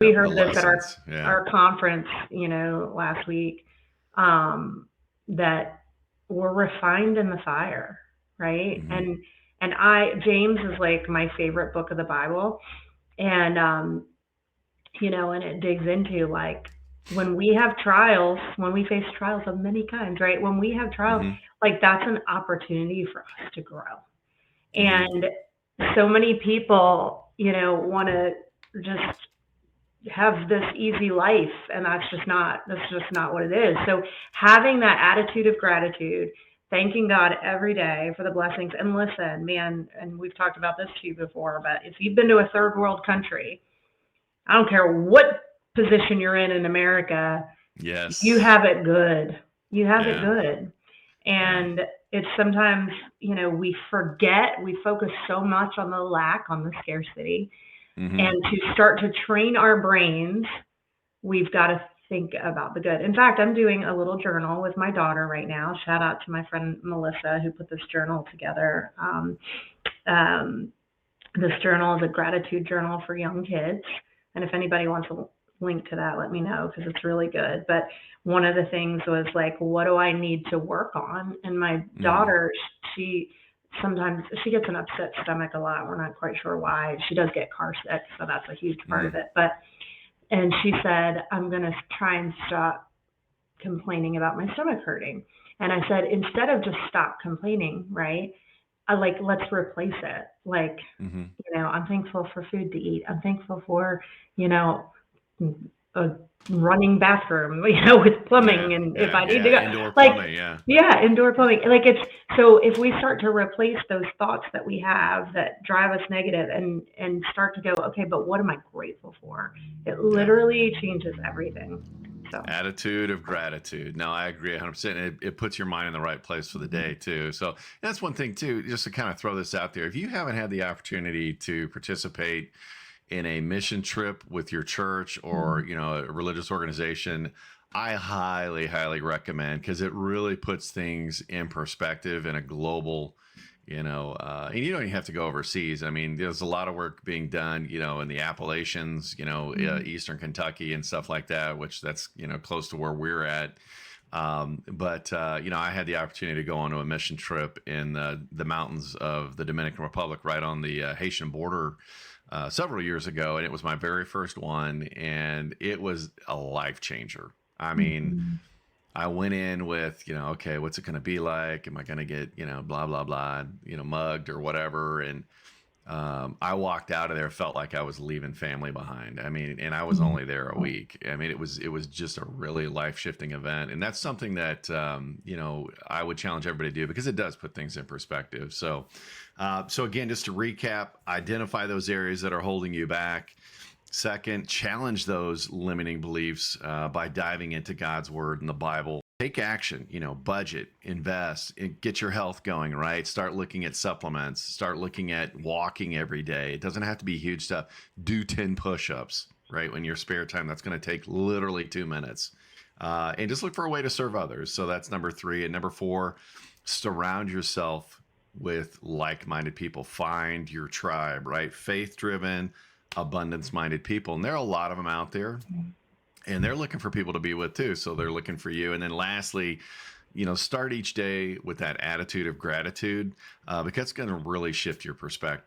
We The heard this at lessons. Yeah. our conference, last week, that we're refined in the fire, right? Hmm. And James is like my favorite book of the Bible, and and it digs into like when we face trials of many kinds, right? When we have trials, Hmm. like that's an opportunity for us to grow. Hmm. And so many people, want to just have this easy life, and that's just not what it is. So having that attitude of gratitude, thanking God every day for the blessings. And listen, man, and we've talked about this too before, but if you've been to a third world country, I don't care what position you're in America, you Yes. have it good. You have it Yeah. good. Yeah. And it's sometimes, we forget, we focus so much on the lack, on the scarcity. Hmm. And to start to train our brains, we've got to think about the good. In fact, I'm doing a little journal with my daughter right now. Shout out to my friend Melissa who put this journal together. Um, this journal is a gratitude journal for young kids. And if anybody wants a link to that, let me know because it's really good. But one of the things was like, what do I need to work on? And my Hmm. daughter, she sometimes she gets an upset stomach a lot. We're not quite sure why. She does get car sick, so that's a huge part of Hmm. it. But and she said, I'm gonna try and stop complaining about my stomach hurting. And I said, instead of just stop complaining, right? I like let's replace it. Like, Hmm. I'm thankful for food to eat. I'm thankful for, you know, a running bathroom, with Yeah. plumbing. And if Yeah. I need to Yeah. go, Indoor like, plumbing. Yeah. yeah, indoor plumbing. Like it's so if we start to replace those thoughts that we have that drive us negative and start to go, okay, but what am I grateful for? It Yeah. literally changes everything. So. Attitude of gratitude. No, I agree 100%. It puts your mind in the right place for the day, too. So that's one thing, too, just to kind of throw this out there. If you haven't had the opportunity to participate in a mission trip with your church or, a religious organization, I highly, highly recommend because it really puts things in perspective in a global, and you don't even have to go overseas. I mean, there's a lot of work being done, in the Appalachians, Eastern Kentucky and stuff like that, which that's, close to where we're at. But I had the opportunity to go on a mission trip in the mountains of the Dominican Republic, right on the Haitian border, several years ago, and it was my very first one, and it was a life changer. I mean, Mhm. I went in with, okay, what's it going to be like? Am I going to get, blah, blah, blah, mugged or whatever? And I walked out of there, felt like I was leaving family behind. I mean, and I was only there a week. I mean, it was just a really life shifting event, and that's something that I would challenge everybody to do because it does put things in perspective. So again, just to recap, identify those areas that are holding you back. Second, challenge those limiting beliefs by diving into God's word and the Bible. Take action, budget, invest, get your health going, right? Start looking at supplements, start looking at walking every day. It doesn't have to be huge stuff. Do 10 push ups, right? When your spare time, that's going to take literally 2 minutes. And just look for a way to serve others. So that's number three. And number four, surround yourself with like minded people. Find your tribe, right? Faith driven, abundance minded people. And there are a lot of them out there, and they're looking for people to be with too. So they're looking for you. And then lastly, start each day with that attitude of gratitude because it's going to really shift your perspective.